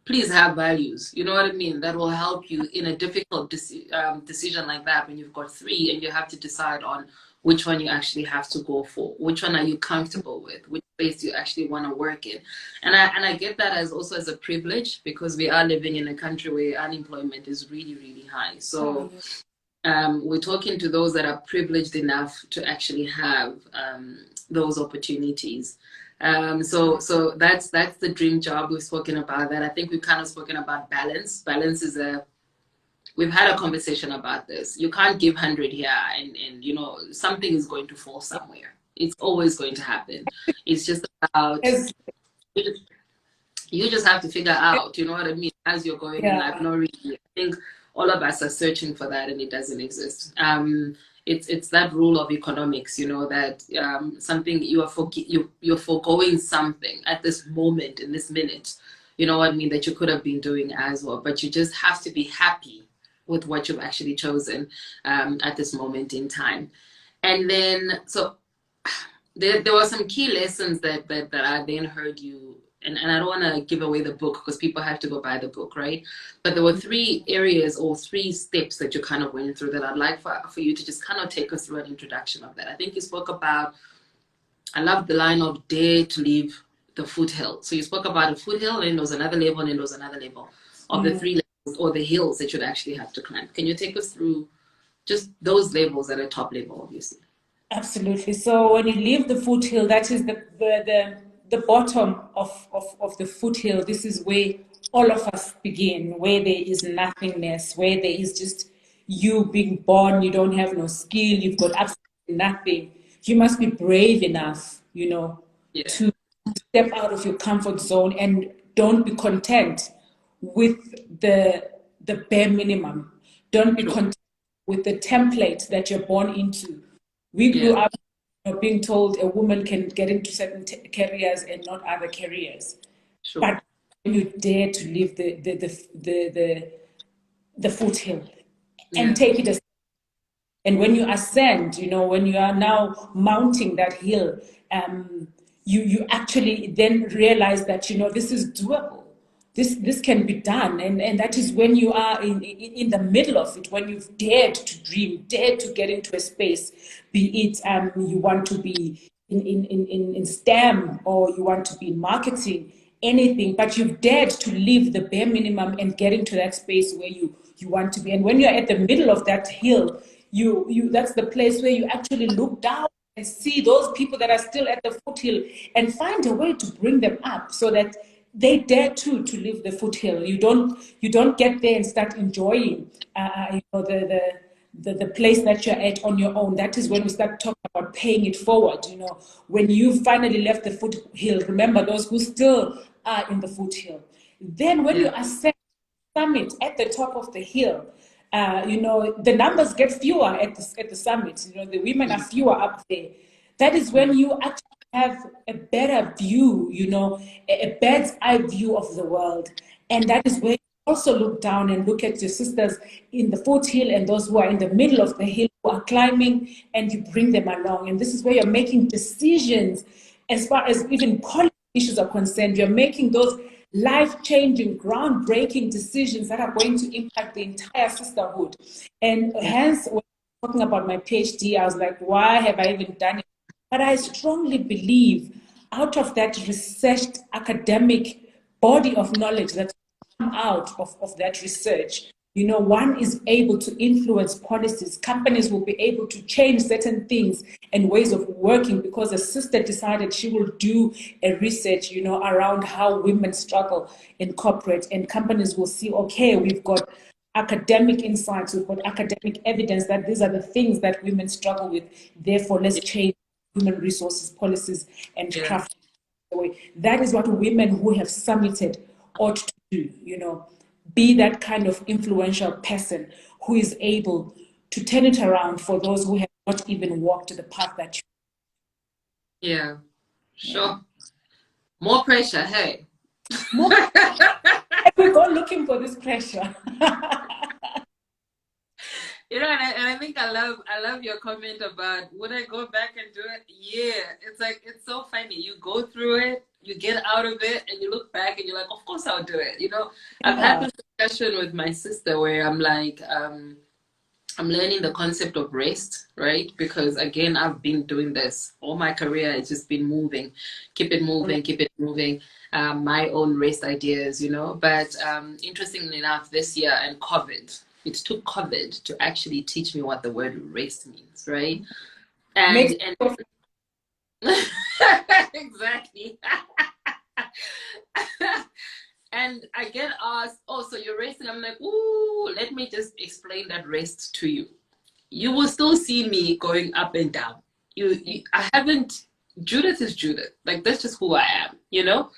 please have values. You know what I mean? That will help you in a difficult decision like that, when you've got 3 and you have to decide on which one you actually have to go for. Which one are you comfortable with? Which space do you actually want to work in? And I get that as also as a privilege, because we are living in a country where unemployment is really, really high. So we're talking to those that are privileged enough to actually have those opportunities. So that's the dream job. We've spoken about that. I think we've kind of spoken about balance. Balance is we've had a conversation about this. You can't give 100 here and something is going to fall somewhere. It's always going to happen. It's just about, you just have to figure out, you know what I mean, as you're going in life. Not really. I think all of us are searching for that, and it doesn't exist. It's that rule of economics, you know, that something you're foregoing something at this moment, in this minute, you know what I mean, that you could have been doing as well. But you just have to be happy with what you've actually chosen at this moment in time. And then, so there were some key lessons that I then heard you, and I don't want to give away the book because people have to go buy the book, right? But there were 3 areas or 3 steps that you kind of went through that I'd like for you to just kind of take us through an introduction of that. I think you spoke about, I love the line of dare to leave the foothill. So you spoke about a foothill, and there was another level, and there was another level of the 3 levels or the hills that you'd actually have to climb. Can you take us through just those levels at a top level, obviously? Absolutely. So when you leave the foothill, that is the bottom of the foothill. This is where all of us begin, where there is nothingness, where there is just you being born, you don't have no skill, you've got absolutely nothing. You must be brave enough, you know, to step out of your comfort zone and don't be content with the bare minimum. Don't be content with the template that you're born into. We grew up being told a woman can get into certain careers and not other careers. Sure. But when you dare to leave the foothill and take it as, and when you ascend, you know, when you are now mounting that hill, you actually then realize that, you know, this is doable. This can be done, and that is when you are in the middle of it, when you've dared to dream, dared to get into a space, be it you want to be in STEM or you want to be in marketing, anything, but you've dared to leave the bare minimum and get into that space where you want to be. And when you're at the middle of that hill, you that's the place where you actually look down and see those people that are still at the foothill and find a way to bring them up so that they dare to leave the foothill. You don't get there and start enjoying you know, the place that you're at on your own. That is when we start talking about paying it forward. You know, when you finally left the foothill, remember those who still are in the foothill. Then when you ascend the summit at the top of the hill, you know, the numbers get fewer at the summit. You know, the women are fewer up there. That is when you actually have a better view, you know, a bird's eye view of the world. And that is where you also look down and look at your sisters in the foothill and those who are in the middle of the hill who are climbing, and you bring them along. And this is where you're making decisions as far as even policy issues are concerned. You're making those life-changing, groundbreaking decisions that are going to impact the entire sisterhood. And hence, when I'm talking about my PhD, I was like, why have I even done it? But I strongly believe out of that researched academic body of knowledge that come out of that research, you know, one is able to influence policies. Companies will be able to change certain things and ways of working because a sister decided she will do a research, you know, around how women struggle in corporate, and companies will see, okay, we've got academic insights, we've got academic evidence that these are the things that women struggle with. Therefore, let's change human resources policies and craft the way. That is what women who have summited ought to do, you know, be that kind of influential person who is able to turn it around for those who have not even walked the path that you. Yeah, sure. More pressure, hey. More we go looking for this pressure. You know, and I think I love your comment about would I go back and do it? Yeah, it's like, it's so funny. You go through it, you get out of it, and you look back and you're like, of course I'll do it. You know, I've had this discussion with my sister where I'm like, I'm learning the concept of rest, right? Because again, I've been doing this all my career. It's just been moving, keep it moving, keep it moving. My own rest ideas, you know. But interestingly enough, this year and COVID, it took COVID to actually teach me what the word rest means, right? And exactly. And I get asked, oh, so you're resting? I'm like, ooh, let me just explain that rest to you. You will still see me going up and down. I haven't, Judith is Judith. Like, that's just who I am, you know?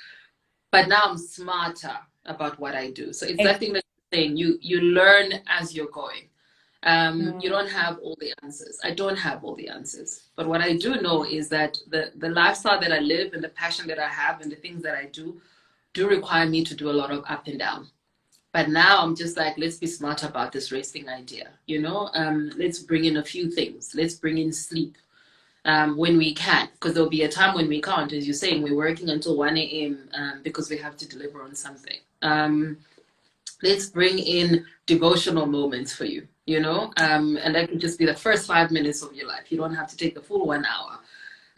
but now I'm smarter about what I do. So it's that thing that you're saying, you learn as you're going. You don't have all the answers. I don't have all the answers. But what I do know is that the lifestyle that I live and the passion that I have and the things that I do require me to do a lot of up and down. But now I'm just like, let's be smart about this resting idea. Let's bring in a few things. Let's bring in sleep when we can, because there'll be a time when we can't. As you're saying, we're working until 1 a.m. Because we have to deliver on something. Let's bring in devotional moments for you, and that could just be the first 5 minutes of your life. You don't have to take the full 1 hour.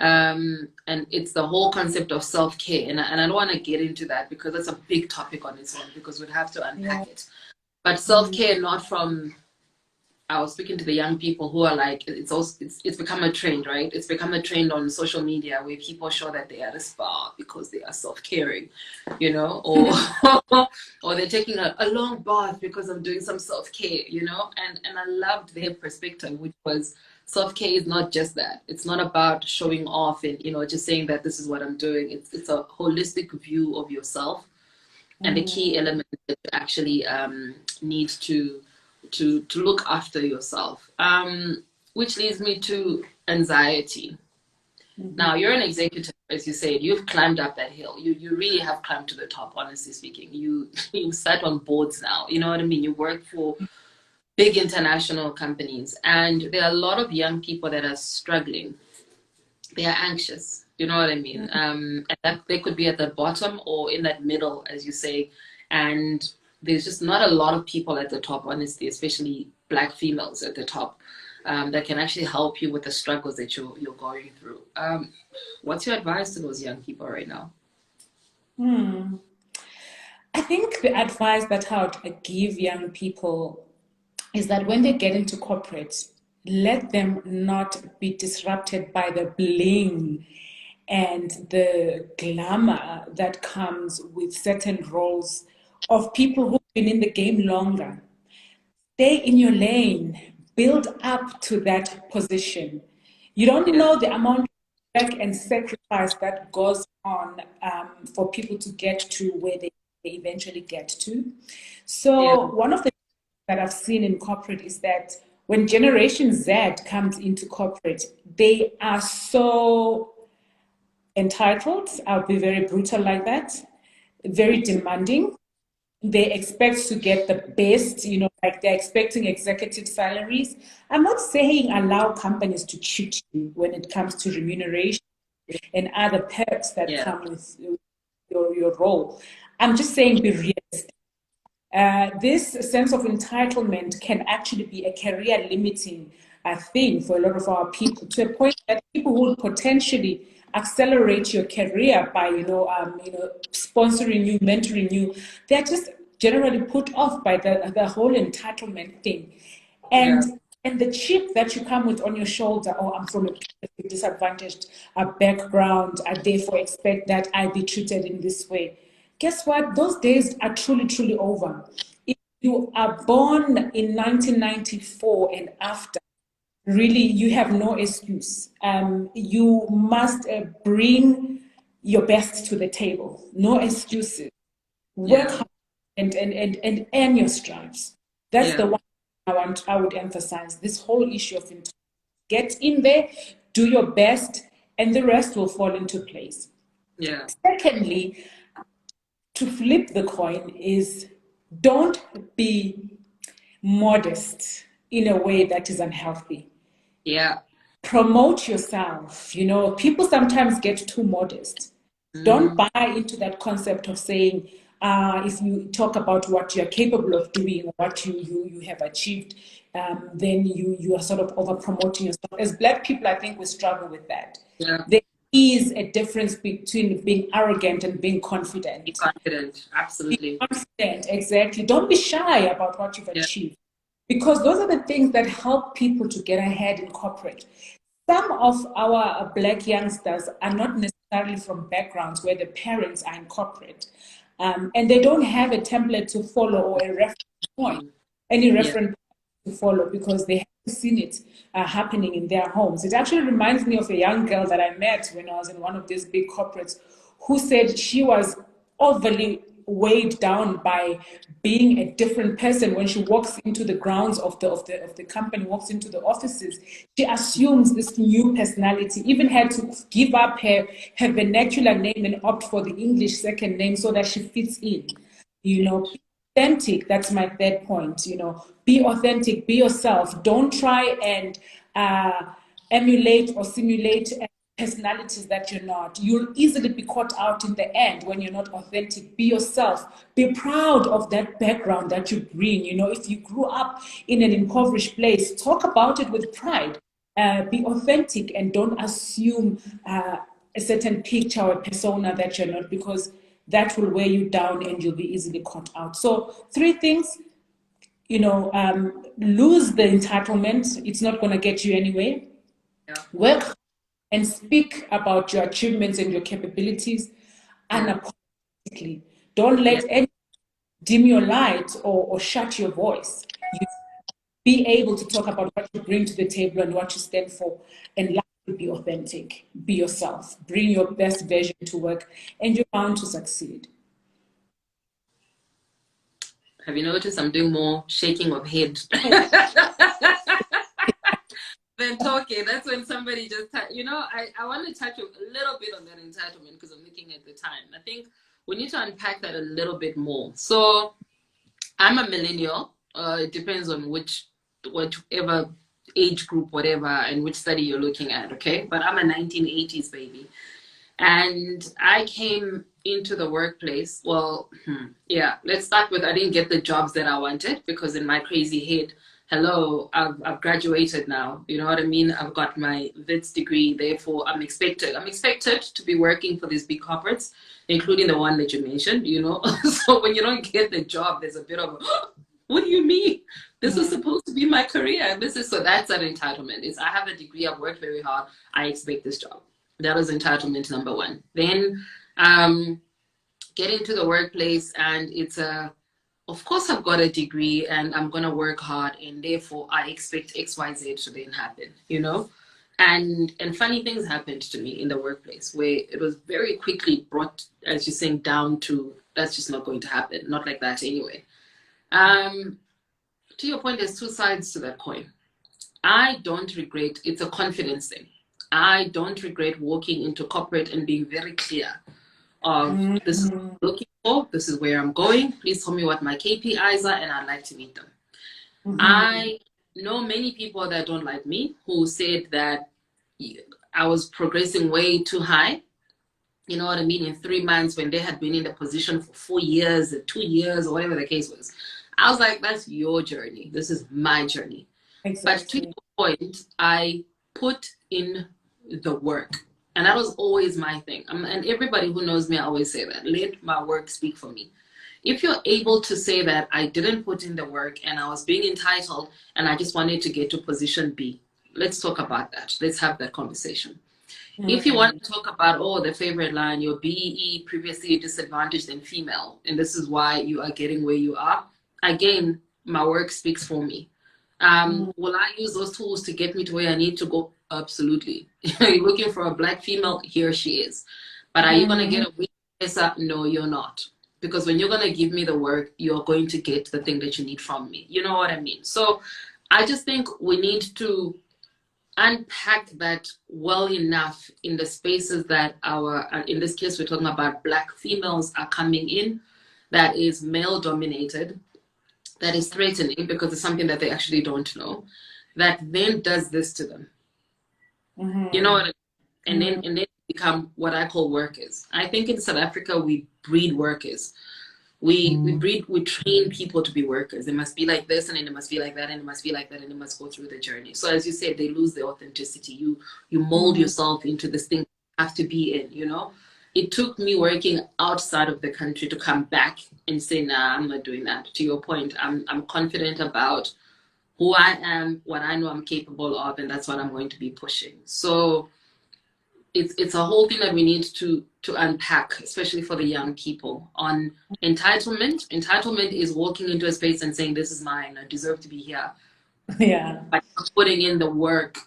And it's the whole concept of self-care. And I don't want to get into that because that's a big topic on its own, because we'd have to unpack it. But self-care, not from, I was speaking to the young people who are like, it's become a trend, right? It's become a trend on social media where people show that they are at a spa because they are self-caring, or or they're taking a long bath because I'm doing some self-care, and I loved their perspective, which was, self-care is not just that. It's not about showing off and, just saying that this is what I'm doing. It's a holistic view of yourself. And the key element that you actually need to look after yourself. Which leads me to anxiety. Now, you're an executive, as you said. You've climbed up that hill. You really have climbed to the top, honestly speaking. You sat on boards now. You know what I mean? You work for big international companies, and there are a lot of young people that are struggling. They are anxious, you know what I mean? And that they could be at the bottom or in that middle, as you say, and there's just not a lot of people at the top, honestly, especially Black females at the top, that can actually help you with the struggles that you're going through. What's your advice to those young people right now? I think the advice that I would give young people is that when they get into corporate, let them not be disrupted by the bling and the glamour that comes with certain roles of people who've been in the game longer. Stay in your lane, build up to that position. You don't know the amount of work and sacrifice that goes on for people to get to where they eventually get to. So one of the that I've seen in corporate is that when Generation Z comes into corporate, they are so entitled. I'll be very brutal like that, very demanding. They expect to get the best, like they're expecting executive salaries. I'm not saying allow companies to cheat you when it comes to remuneration and other perks that come with your role. I'm just saying be realistic. This sense of entitlement can actually be a career limiting thing for a lot of our people, to a point that people who potentially accelerate your career by sponsoring you, mentoring you, they're just generally put off by the whole entitlement thing. And the chip that you come with on your shoulder, oh, I'm from a disadvantaged background, I therefore expect that I be treated in this way. Guess what? Those days are truly, truly over. If you are born in 1994 and after, really, you have no excuse. You must bring your best to the table. No excuses. Work hard and earn your stripes. That's the one I would emphasize. This whole issue of get in there, do your best, and the rest will fall into place. Secondly, to flip the coin is, don't be modest in a way that is unhealthy. Promote yourself. People sometimes get too modest. Don't buy into that concept of saying, if you talk about what you're capable of doing, what you have achieved, then you are sort of over promoting yourself. As Black people, I think we struggle with that. There is a difference between being arrogant and being confident. Be confident, absolutely. Be confident, exactly. Don't be shy about what you've achieved, because those are the things that help people to get ahead in corporate. Some of our Black youngsters are not necessarily from backgrounds where the parents are in corporate, and they don't have a template to follow or a reference point, any reference to follow, because they haven't seen it happening in their homes. It actually reminds me of a young girl that I met when I was in one of these big corporates, who said she was overly weighed down by being a different person. When she walks into the grounds of the company, walks into the offices, she assumes this new personality, even had to give up her vernacular name and opt for the English second name so that she fits in. You know, be authentic. That's my third point. You know, be authentic, be yourself. Don't try and emulate or simulate personalities that you're not. You'll easily be caught out in the end when you're not authentic. Be yourself. Be proud of that background that you bring. You know, if you grew up in an impoverished place, talk about it with pride. Be authentic and don't assume a certain picture or persona that you're not, because that will weigh you down and you'll be easily caught out. So 3 things, you know, lose the entitlement. It's not going to get you anywhere. Yeah. Work and speak about your achievements and your capabilities unapologetically. Don't let anyone dim your light or shut your voice. You be able to talk about what you bring to the table and what you stand for, and lastly, be authentic. Be yourself. Bring your best version to work, and you're bound to succeed. Have you noticed I'm doing more shaking of head than talking? That's when somebody just, you know, I want to touch a little bit on that entitlement because I'm looking at the time. I think we need to unpack that a little bit more. So I'm a millennial. It depends on whatever age group, whatever, and which study you're looking at, okay? But I'm a 1980s baby. And I came into the workplace. Well, yeah, let's start with I didn't get the jobs that I wanted because in my crazy head, hello, I've graduated now. You know what I mean? I've got my VITS degree. Therefore, I'm expected to be working for these big corporates, including the one that you mentioned, you know? So when you don't get the job, there's a bit of, what do you mean? This is supposed to be my career. So that's an entitlement. It's I have a degree, I've worked very hard, I expect this job. That was entitlement number 1. Then get into the workplace and it's of course I've got a degree and I'm going to work hard and therefore I expect XYZ to then happen, you know? And funny things happened to me in the workplace where it was very quickly brought, as you're saying, down to that's just not going to happen. Not like that anyway. To your point, there's 2 sides to that coin. I don't regret, it's a confidence thing. I don't regret walking into corporate and being very clear of this is what I'm looking for, this is where I'm going, please tell me what my KPIs are and I'd like to meet them. I know many people that don't like me who said that I was progressing way too high. You know what I mean? In 3 months when they had been in the position for 4 years or 2 years or whatever the case was. I was like, that's your journey. This is my journey. Exactly. But to your point, I put in the work. And that was always my thing. And everybody who knows me, I always say that. Let my work speak for me. If you're able to say that I didn't put in the work and I was being entitled and I just wanted to get to position B, let's talk about that. Let's have that conversation. If you want to talk about, the favorite line, you're BEE, previously disadvantaged and female, and this is why you are getting where you are, again, my work speaks for me. Will I use those tools to get me to where I need to go? Absolutely. You're looking for a black female, here she is. But are you going to get a weakness up? No, you're not. Because when you're going to give me the work, you're going to get the thing that you need from me. You know what I mean? So I just think we need to unpack that well enough in the spaces that in this case, we're talking about black females are coming in, that is male dominated, that is threatening because it's something that they actually don't know, that then does this to them. You know what I mean? And then become what I call workers. I think in South Africa, we breed workers. We train people to be workers. They must be like this, and then it must be like that, and it must be like that, and it must go through the journey. So as you said, they lose their authenticity. You mold yourself into this thing you have to be in, you know? It took me working outside of the country to come back and say, nah, I'm not doing that. To your point, I'm confident about who I am, what I know I'm capable of, and that's what I'm going to be pushing. So it's a whole thing that we need to unpack, especially for the young people. On entitlement. Entitlement is walking into a space and saying, this is mine, I deserve to be here. Yeah. But putting in the work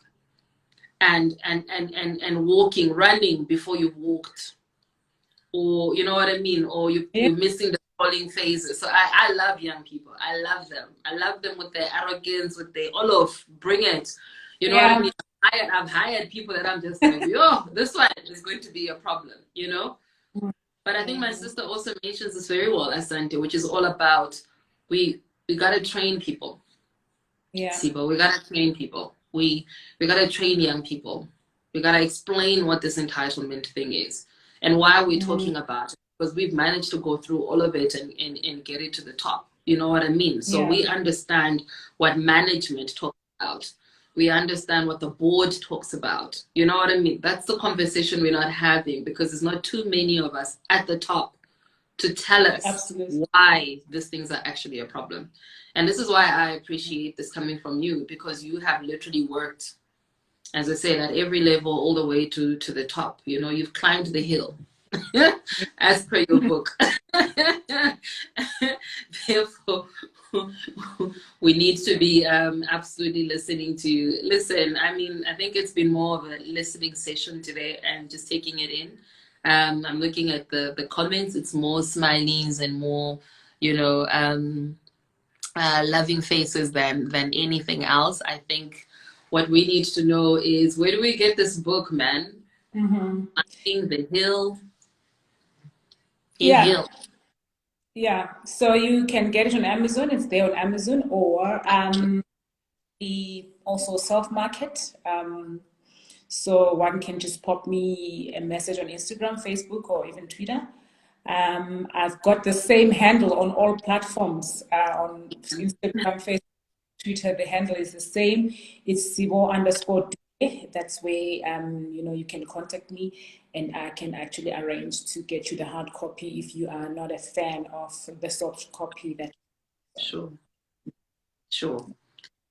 and walking, running before you've walked. or you know what I mean, or you're missing the falling phases. So I love young people. I love them. I love them with their arrogance, with their all of bring it. You know what I mean? I've hired people that I'm just like, yo, this one is going to be a problem, you know? But I think my sister also mentions this very well, Asante, which is all about we gotta train people. Yeah. Sibo, we gotta train people. We gotta train young people. We gotta explain what this entitlement thing is and why we're talking about it. Because we've managed to go through all of it and get it to the top. You know what I mean? So we understand what management talks about. We understand what the board talks about. You know what I mean? That's the conversation we're not having because there's not too many of us at the top to tell us why these things are actually a problem. And this is why I appreciate this coming from you, because you have literally worked, as I said, at every level all the way to the top. You know, you've climbed the hill as per your book. Therefore, we need to be absolutely listening to you. Listen, I mean, I think it's been more of a listening session today and just taking it in. I'm looking at the comments. It's more smileys and more, you know, loving faces than anything else. I think what we need to know is, where do we get this book, man? Climbing the hill. Hill. Yeah, so you can get it on Amazon. It's there on Amazon, or we also self-market. So one can just pop me a message on Instagram, Facebook, or even Twitter. I've got the same handle on all platforms, on Instagram, Facebook, Twitter. The handle is the same. It's Sibo_Dube. That's where you know, you can contact me, and I can actually arrange to get you the hard copy if you are not a fan of the soft copy. That Sure.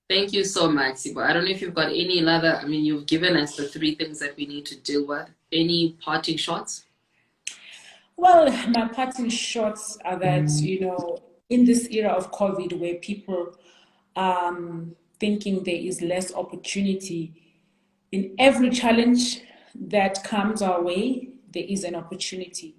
Thank you so much, Sibo. I don't know if you've got any other. I mean, you've given us the 3 things that we need to deal with. Any parting shots? Well, my parting shots are that, you know, in this era of COVID, where people thinking there is less opportunity, in every challenge that comes our way, there is an opportunity.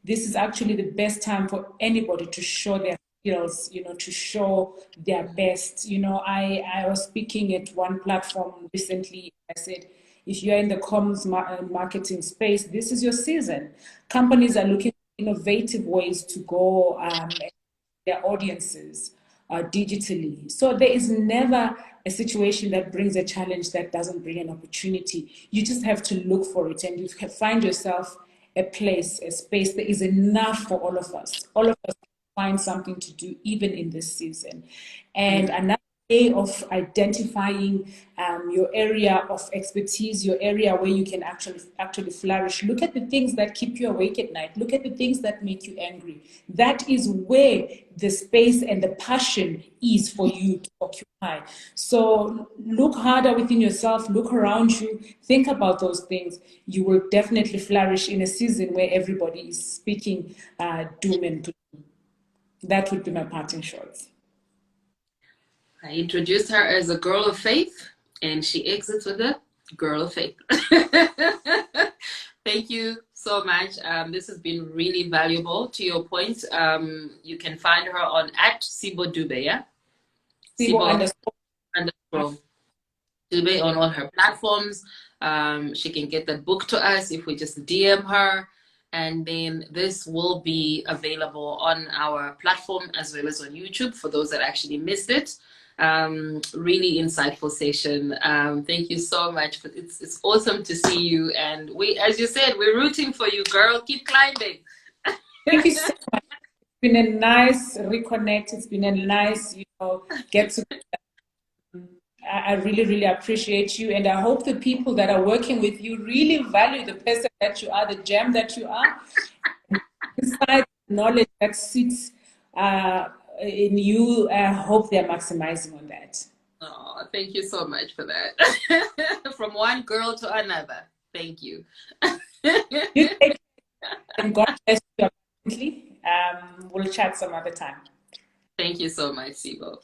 This is actually the best time for anybody to show their skills, you know, to show their best. You know, I was speaking at one platform recently. I said, if you're in the comms marketing space, this is your season. Companies are looking for innovative ways to go their audiences digitally. So there is never a situation that brings a challenge that doesn't bring an opportunity. You just have to look for it, and you can find yourself a place, a space. There is enough for all of us. All of us find something to do, even in this season. And another way of identifying your area of expertise, your area where you can actually flourish. Look at the things that keep you awake at night. Look at the things that make you angry. That is where the space and the passion is for you to occupy. So look harder within yourself, look around you, think about those things. You will definitely flourish in a season where everybody is speaking doom and gloom. That would be my parting shots. I introduced her as a girl of faith, and she exits with a girl of faith. Thank you so much. This has been really valuable. To your point, you can find her on @Sibo_Dube, yeah? Sibo_Dube on all her platforms. She can get the book to us if we just DM her. And then this will be available on our platform as well as on YouTube for those that actually missed it. Really insightful session. Thank you so much. It's awesome to see you. And we, as you said, we're rooting for you, girl. Keep climbing. Thank you so much. It's been a nice reconnect. It's been a nice, you know, get to. I really, really appreciate you. And I hope the people that are working with you really value the person that you are, the gem that you are. Inside the knowledge that sits in you, I hope they're maximizing on that. Oh, thank you so much for that. From one girl to another. Thank you. You take care, and God bless you abundantly. We'll chat some other time. Thank you so much, Sibo.